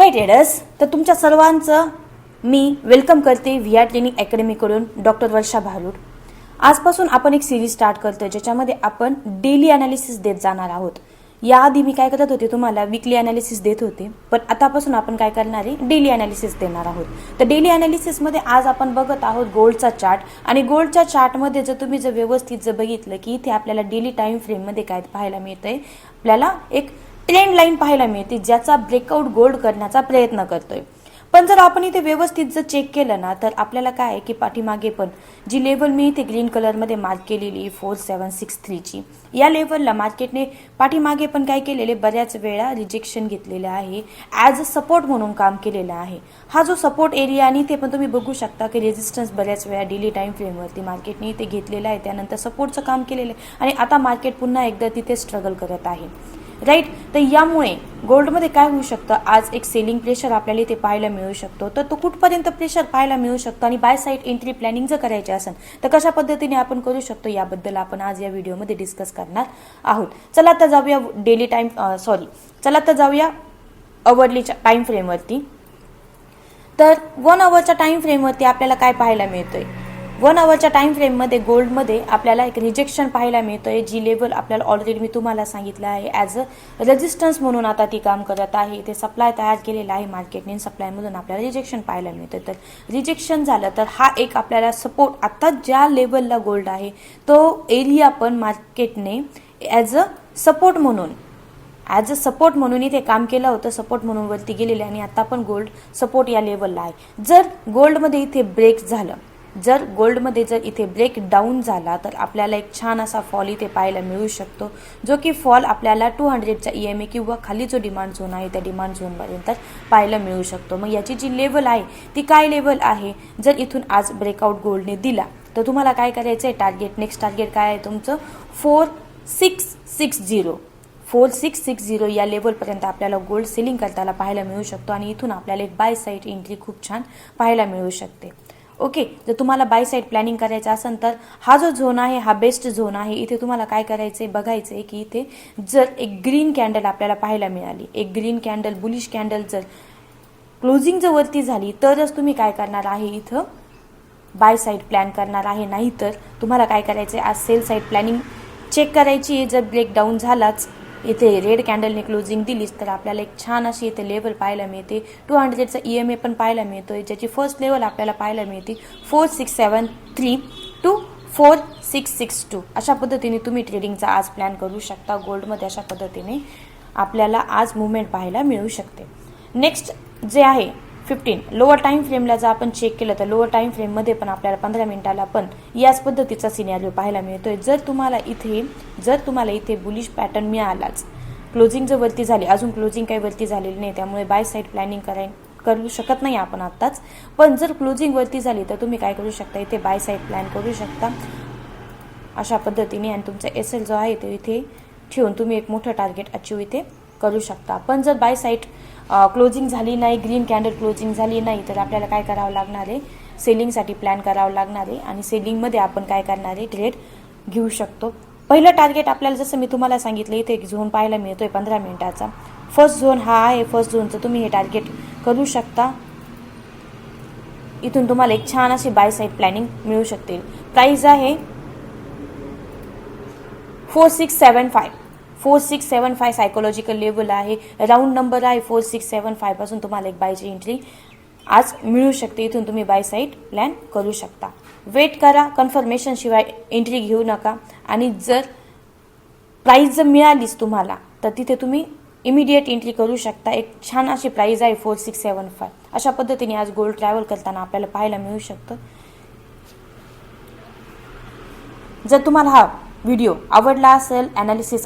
हे ट्रेडर्स, तर तुमच्या सर्वांचं मी वेलकम करते व्हीआर ट्रेनिंग अकॅडमीकडून डॉक्टर वर्षा भारूड। आजपासून आपण एक सिरीज स्टार्ट करतोय ज्याच्यामध्ये आपण डेली अनालिसिस देत जाणार आहोत। याआधी मी काय करत होते, तुम्हाला वीकली अनालिसिस देत होते, पण आतापासून आपण काय करणार आहे, डेली अनालिसिस देणार आहोत। तर डेली अनालिसिस मध्ये आज आपण बघत आहोत गोल्डचा चार्ट। आणि गोल्डच्या चार्टमध्ये जर तुम्ही व्यवस्थित बघितलं की इथे आपल्याला डेली टाइम फ्रेम मध्ये काय पाहायला मिळतंय, आपल्याला एक ट्रेंड लाईन पाहायला मिळते ज्याचा ब्रेकआउट गोल्ड करण्याचा प्रयत्न करतोय। पण जर आपण इथे व्यवस्थित चेक केलं ना, तर आपल्याला काय आहे की पाठीमागे पण जी लेवल मी इथे ग्रीन कलर मध्ये मार्क केलेली 4763 ची, या लेवलला मार्केटने पाठीमागे पण काय केलेले, बऱ्याच वेळा रिजेक्शन घेतलेले आहे, ॲज अ सपोर्ट म्हणून काम केलेला आहे। हा जो सपोर्ट एरिया आणि ते पण तुम्ही बघू शकता की रेजिस्टन्स बऱ्याच वेळा डेली टाइम फ्रेमवरती मार्केटने इथे घेतलेला आहे, त्यानंतर सपोर्टचं काम केलेलं आहे आणि आता मार्केट पुन्हा एकदा तिथे स्ट्रगल करत आहे, राईट। तर यामुळे गोल्डमध्ये काय होऊ शकतं, आज एक सेलिंग प्रेशर आपल्याला इथे पाहायला मिळू शकतो। तर तो कुठपर्यंत प्रेशर पाहायला मिळू शकतो आणि बाय साईड एंट्री प्लॅनिंग जर करायची असेल तर कशा पद्धतीने आपण करू शकतो, याबद्दल आपण आज या व्हिडिओमध्ये डिस्कस करणार आहोत। चला तर जाऊया डेली टाइम चला तर जाऊया अवरलीच्या टाइम फ्रेमवरती। तर 1 आवरच्या टाइम फ्रेमवरती आपल्याला काय पाहायला मिळतंय, 1 आवरच्या टाइम फ्रेममध्ये गोल्डमध्ये आपल्याला एक रिजेक्शन पाहायला मिळतोय, जी लेवल आपल्याला ऑलरेडी मी तुम्हाला सांगितलं आहे ॲज अ रेजिस्टन्स म्हणून आता ती काम करत आहे। ते सप्लाय तयार केलेला आहे मार्केटने, सप्लायमधून आपल्याला रिजेक्शन पाहायला मिळतं। तर रिजेक्शन झालं तर हा एक आपल्याला सपोर्ट, आता ज्या लेवलला गोल्ड आहे तो एरिया पण मार्केटने ॲज अ सपोर्ट म्हणून इथे काम केलं होतं, सपोर्ट म्हणून वरती गेलेले आणि आता पण गोल्ड सपोर्ट या लेवलला आहे। जर गोल्डमध्ये इथे ब्रेक झालं, जर गोल्डमध्ये जर इथे ब्रेक डाऊन झाला तर आपल्याला एक छान असा फॉल इथे पाहायला मिळू शकतो, जो की फॉल आपल्याला 200चा EMA किंवा खाली जो डिमांड झोन आहे त्या डिमांड झोनपर्यंत पाहायला मिळू शकतो। मग याची जी लेवल आहे ती काय लेवल आहे, जर इथून आज ब्रेकआउट गोल्डने दिला तर तुम्हाला काय करायचं आहे, टार्गेट नेक्स्ट टार्गेट काय आहे तुमचं 4660 या लेवलपर्यंत आपल्याला गोल्ड सेलिंग करताना पाहायला मिळू शकतो आणि इथून आपल्याला एक बाय साईड एंट्री खूप छान पाहायला मिळू शकते। ओके, जर तुम्हाला बाय साईड प्लॅनिंग करायचं असेल तर हा जो झोन आहे हा बेस्ट झोन आहे। इथे तुम्हाला काय करायचंय, बघायचंय की इथे जर एक ग्रीन कॅन्डल आपल्याला पाहायला मिळाली, एक ग्रीन कॅन्डल बुलिश कॅन्डल जर क्लोजिंग जर वरती झाली तरच तुम्ही काय करणार आहे, इथं बाय साईड प्लॅन करणार आहे। नाही तर तुम्हाला काय करायचंय, आज सेल साईड प्लॅनिंग चेक करायची आहे। जर ब्रेक डाऊन झालाच, इथे रेड कॅन्डलने क्लोजिंग दिलीच तर आपल्याला एक छान अशी इथे लेवल पाहायला मिळते, 200चा EMA पण पाहायला मिळतोय, ज्याची फर्स्ट लेवल आपल्याला पाहायला मिळते 4673 टू 4662। अशा पद्धतीने तुम्ही ट्रेडिंगचा आज प्लॅन करू शकता। गोल्डमध्ये अशा पद्धतीने आपल्याला आज मुवमेंट पाहायला मिळू शकते। नेक्स्ट जे आहे 15 लोअर टाइम फ्रेमला जर आपण चेक केलं तर लोअर टाइम फ्रेममध्ये पण आपल्याला 15 मिनिटाला पण याच पद्धतीचा सिनेरिओ पाहायला मिळतोय। जर तुम्हाला इथे बुलिश पॅटर्न मिळालाच, क्लोजिंग जर वरती झाली, अजून क्लोजिंग काही वरती झालेली नाही, त्यामुळे बाय साईड प्लॅनिंग करू शकत नाही आपण आत्ताच, पण जर क्लोजिंग वरती झाली तर तुम्ही काय करू शकता, इथे बाय साईड प्लॅन करू शकता अशा पद्धतीने आणि तुमचा SL जो आहे तो इथे ठेवून तुम्ही एक मोठं टार्गेट अचीव इथे करू शकता। पण जर बाय साईड क्लोजिंग झाली नाही, ग्रीन कॅन्डल क्लोजिंग झाली नाही, तर आपल्याला काय करावं लागणार आहे, सेलिंगसाठी प्लॅन करावं लागणार आहे आणि सेलिंगमध्ये आपण काय करणार आहे, ट्रेड घेऊ शकतो। पहिलं टार्गेट आपल्याला जसं मी तुम्हाला सांगितलं, इथे एक झोन पाहायला मिळतोय 15 मिनिटाचा, फर्स्ट झोन हा आहे। फर्स्ट झोनचं तुम्ही हे टार्गेट करू शकता, इथून तुम्हाला एक छान अशी बाय साईड प्लॅनिंग मिळू शकते। प्राइस आहे 4675 सायकोलॉजिकल लेवल आहे, राऊंड नंबर आहे 4675 पासून तुम्हाला एक बायची एंट्री आज मिळू शकते, इथून तुम्ही बाय साईड प्लॅन करू शकता। वेट करा, कन्फर्मेशन शिवाय एंट्री घेऊ नका आणि जर प्राइस जर मिळालीच तुम्हाला तर तिथे तुम्ही इमिडिएट एंट्री करू शकता। एक छान अशी प्राइस आहे 4675। अशा पद्धतीने आज गोल्ड ट्रॅव्हल करताना आपल्याला पाहायला मिळू शकतं। जर तुम्हाला हा व्हिडिओ आवडला असेल, ॲनालिसिस